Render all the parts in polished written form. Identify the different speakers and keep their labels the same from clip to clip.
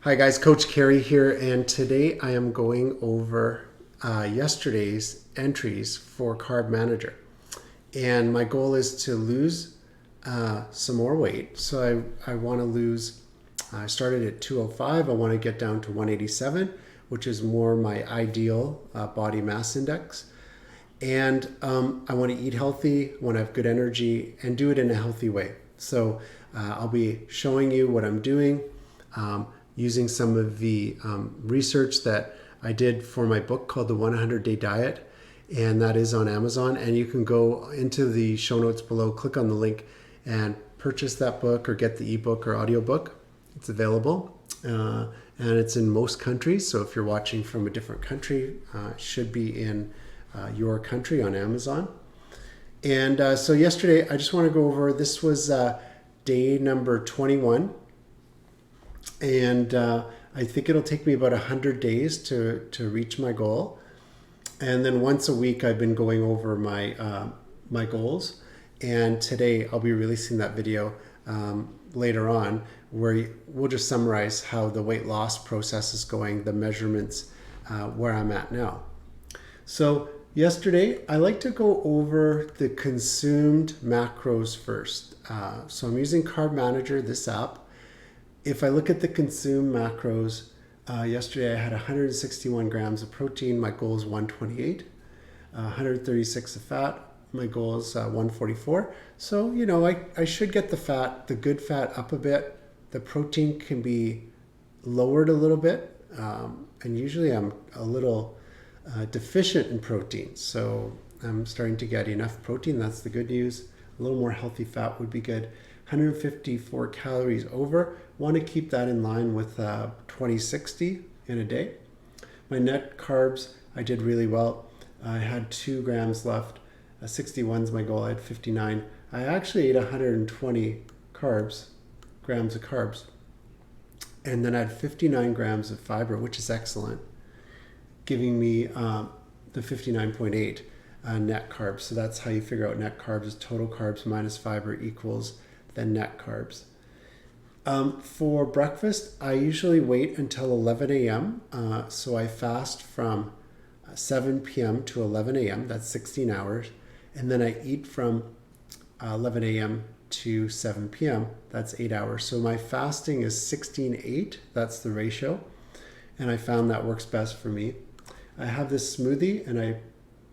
Speaker 1: Hi guys, Coach Carey here, and today I am going over yesterday's entries for Carb Manager. And my goal is to lose some more weight. So I want to lose, I started at 205, I want to get down to 187, which is more my ideal body mass index. And I want to eat healthy, want to have good energy, and do it in a healthy way. So I'll be showing you what I'm doing, using some of the research that I did for my book called The 100-Day Diet, and that is on Amazon. And you can go into the show notes below, click on the link, and purchase that book or get the ebook or audiobook. It's available, and it's in most countries. So if you're watching from a different country, it should be in your country on Amazon. And so yesterday, I just want to go over, this was day number 21. And I think it'll take me about 100 days to reach my goal. And then once a week, I've been going over my goals. And today, I'll be releasing that video later on, where we'll just summarize how the weight loss process is going, the measurements, where I'm at now. So yesterday, I like to go over the consumed macros first. So I'm using Carb Manager, this app. If I look at the consumed macros, yesterday I had 161 grams of protein. My goal is 128. 136 of fat. My goal is 144. So, you know, I should get the good fat up a bit. The protein can be lowered a little bit. And usually I'm a little deficient in protein. So I'm starting to get enough protein. That's the good news. A little more healthy fat would be good. 154 calories over. Want to keep that in line with 2060 in a day. My net carbs, I did really well. I had 2 grams left. 61 is my goal. I had 59. I actually ate 120 grams of carbs. And then I had 59 grams of fiber, which is excellent, giving me the 59.8 net carbs. So that's how you figure out net carbs is total carbs minus fiber equals the net carbs. For breakfast, I usually wait until 11 a.m. So I fast from 7 p.m. to 11 a.m. That's 16 hours. And then I eat from 11 a.m. to 7 p.m. That's 8 hours. So my fasting is 16:8. That's the ratio. And I found that works best for me. I have this smoothie, and I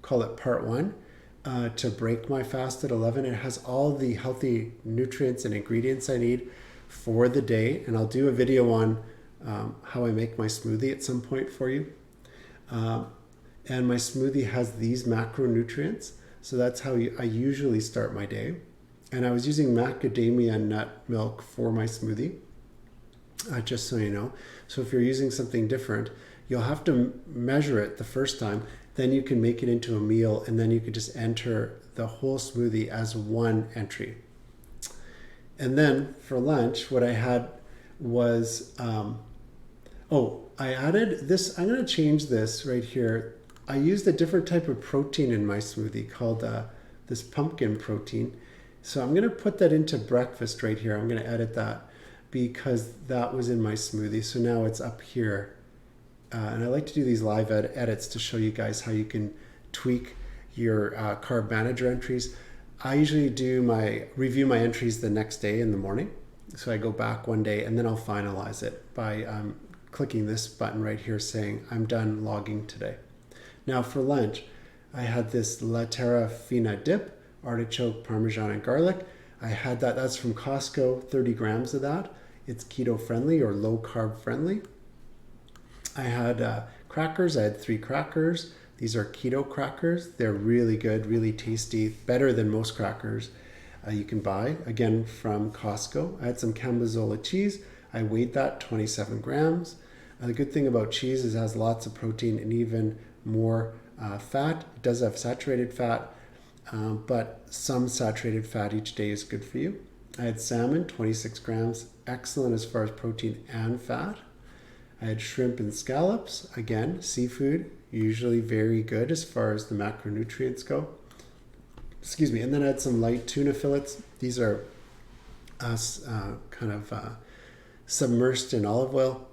Speaker 1: call it part 1. To break my fast at 11. It has all the healthy nutrients and ingredients I need for the day. And I'll do a video on how I make my smoothie at some point for you. And my smoothie has these macronutrients. So that's how I usually start my day. And I was using macadamia nut milk for my smoothie, just so you know. So if you're using something different, you'll have to measure it the first time. Then you can make it into a meal, and then you could just enter the whole smoothie as one entry. And then for lunch, what I had was, I added this. I'm going to change this right here. I used a different type of protein in my smoothie called this pumpkin protein. So I'm going to put that into breakfast right here. I'm going to edit that because that was in my smoothie. So now it's up here. And I like to do these live edits to show you guys how you can tweak your Carb Manager entries. I usually review my entries the next day in the morning. So I go back one day and then I'll finalize it by clicking this button right here saying I'm done logging today. Now for lunch, I had this La Terra Fina dip, artichoke, parmesan, and garlic. I had that. That's from Costco, 30 grams of that. It's keto friendly or low carb friendly. I had crackers. I had 3 crackers. These are keto crackers. They're really good, really tasty, better than most crackers you can buy, again, from Costco. I had some Cambozola cheese. I weighed that, 27 grams. The good thing about cheese is it has lots of protein and even more fat. It does have saturated fat, but some saturated fat each day is good for you. I had salmon, 26 grams, excellent as far as protein and fat. I had shrimp and scallops, again, seafood, usually very good as far as the macronutrients go. Excuse me, and then I had some light tuna fillets. These are submersed in olive oil.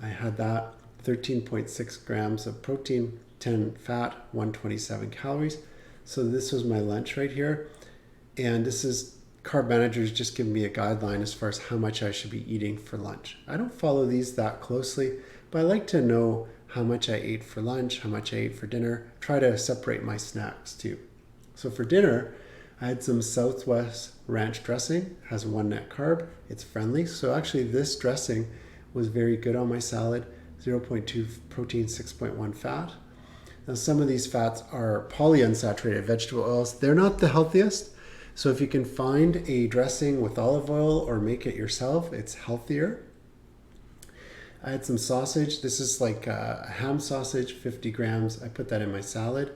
Speaker 1: I had that, 13.6 grams of protein, 10 fat, 127 calories. So this was my lunch right here. And this is Carb Manager's just giving me a guideline as far as how much I should be eating for lunch. I don't follow these that closely, but I like to know how much I ate for lunch, how much I ate for dinner. Try to separate my snacks too. So for dinner, I had some Southwest ranch dressing, has 1 net carb. It's friendly. So actually this dressing was very good on my salad. 0.2 protein, 6.1 fat. Now some of these fats are polyunsaturated vegetable oils. They're not the healthiest. So if you can find a dressing with olive oil or make it yourself, it's healthier. I had some sausage. This is like a ham sausage, 50 grams. I put that in my salad.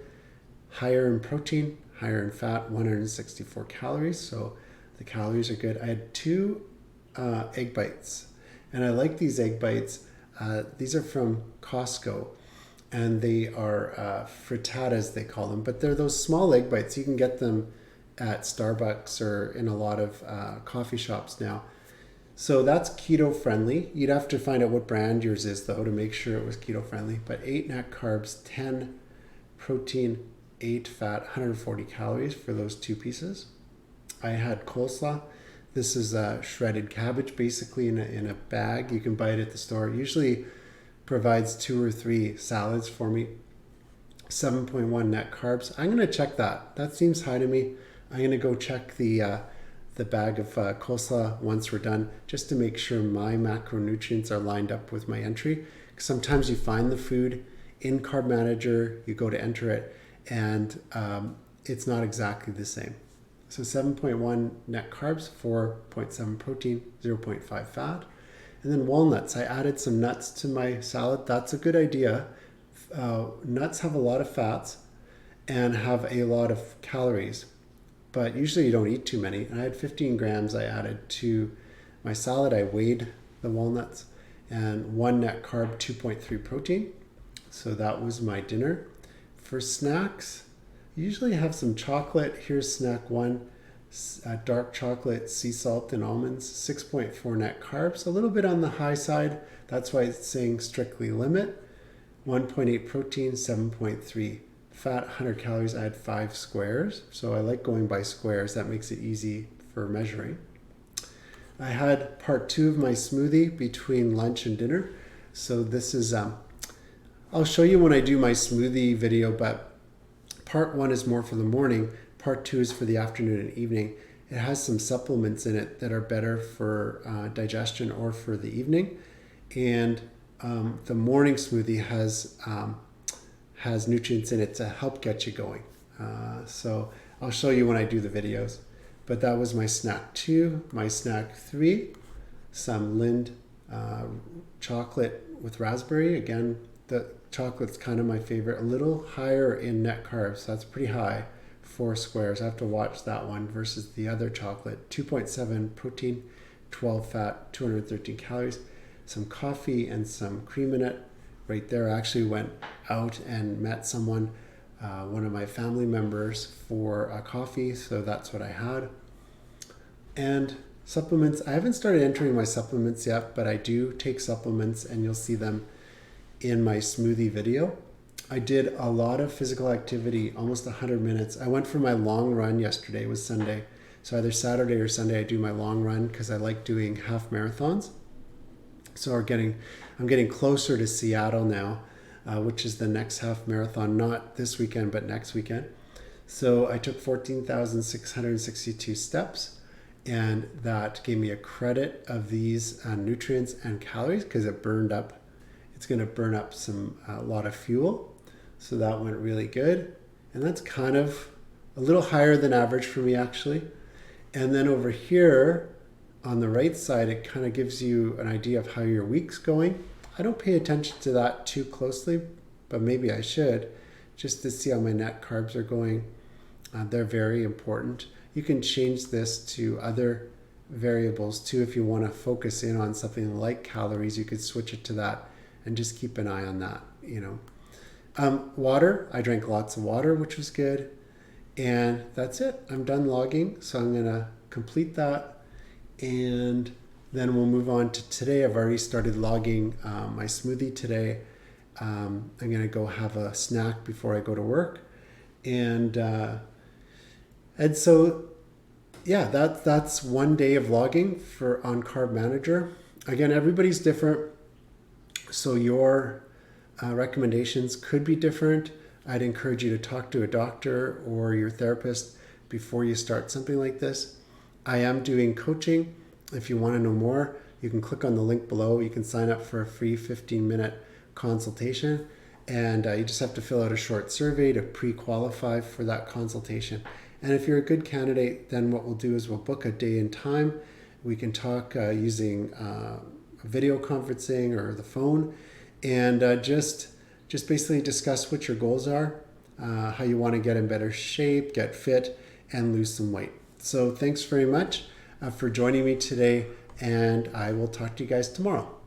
Speaker 1: Higher in protein, higher in fat, 164 calories. So the calories are good. I had 2 egg bites. And I like these egg bites. These are from Costco. And they are frittatas, they call them. But they're those small egg bites. You can get them at Starbucks or in a lot of coffee shops now. So that's keto friendly. You'd have to find out what brand yours is though to make sure it was keto friendly. But 8 net carbs, 10 protein, 8 fat, 140 calories for those 2 pieces. I had coleslaw. This is shredded cabbage basically in a bag. You can buy it at the store. It usually provides 2 or 3 salads for me. 7.1 net carbs. I'm going to check that. That seems high to me. I'm going to go check the bag of coleslaw once we're done, just to make sure my macronutrients are lined up with my entry. Sometimes you find the food in Carb Manager, you go to enter it, and it's not exactly the same. So 7.1 net carbs, 4.7 protein, 0.5 fat. And then walnuts. I added some nuts to my salad. That's a good idea. Nuts have a lot of fats and have a lot of calories, but usually you don't eat too many. And I had 15 grams I added to my salad. I weighed the walnuts, and 1 net carb, 2.3 protein. So that was my dinner. For snacks, I usually have some chocolate. Here's snack 1, dark chocolate, sea salt and almonds, 6.4 net carbs, a little bit on the high side. That's why it's saying strictly limit. 1.8 protein, 7.3 fat, 100 calories. I had 5 squares. So I like going by squares. That makes it easy for measuring. I had part 2 of my smoothie between lunch and dinner. So this is, I'll show you when I do my smoothie video, but part 1 is more for the morning. Part 2 is for the afternoon and evening. It has some supplements in it that are better for digestion or for the evening. And the morning smoothie has nutrients in it to help get you going. So I'll show you when I do the videos. But that was my snack 2. My snack 3, some Lind chocolate with raspberry. Again, the chocolate's kind of my favorite. A little higher in net carbs, so that's pretty high. 4 squares. I have to watch that one versus the other chocolate. 2.7 protein, 12 fat, 213 calories. Some coffee and some cream in it. Right there, I actually went out and met someone, one of my family members, for a coffee, so that's what I had. And supplements, I haven't started entering my supplements yet, but I do take supplements, and you'll see them in my smoothie video. I did a lot of physical activity, almost 100 minutes. I went for my long run yesterday. It was Sunday. So either Saturday or Sunday I do my long run because I like doing half marathons. So I'm getting closer to Seattle now, which is the next half marathon, not this weekend, but next weekend. So I took 14,662 steps, and that gave me a credit of these nutrients and calories because it burned up. It's going to burn up a lot of fuel. So that went really good. And that's kind of a little higher than average for me, actually. And then over here on the right side, it kind of gives you an idea of how your week's going. I don't pay attention to that too closely, but maybe I should, just to see how my net carbs are going. They're very important. You can change this to other variables too. If you want to focus in on something like calories, you could switch it to that and just keep an eye on that, Water, I drank lots of water, which was good. And that's it. I'm done logging. So I'm going to complete that. And Then we'll move on to today. I've already started logging my smoothie today. I'm going to go have a snack before I go to work. And so, yeah, that's one day of logging on Carb Manager. Again, everybody's different, so your recommendations could be different. I'd encourage you to talk to a doctor or your therapist before you start something like this. I am doing coaching. If you want to know more, you can click on the link below. You can sign up for a free 15-minute consultation, and you just have to fill out a short survey to pre-qualify for that consultation. And if you're a good candidate, then what we'll do is we'll book a day and time. We can talk using video conferencing or the phone, and just basically discuss what your goals are, how you want to get in better shape, get fit, and lose some weight. So thanks very much for joining me today, and I will talk to you guys tomorrow.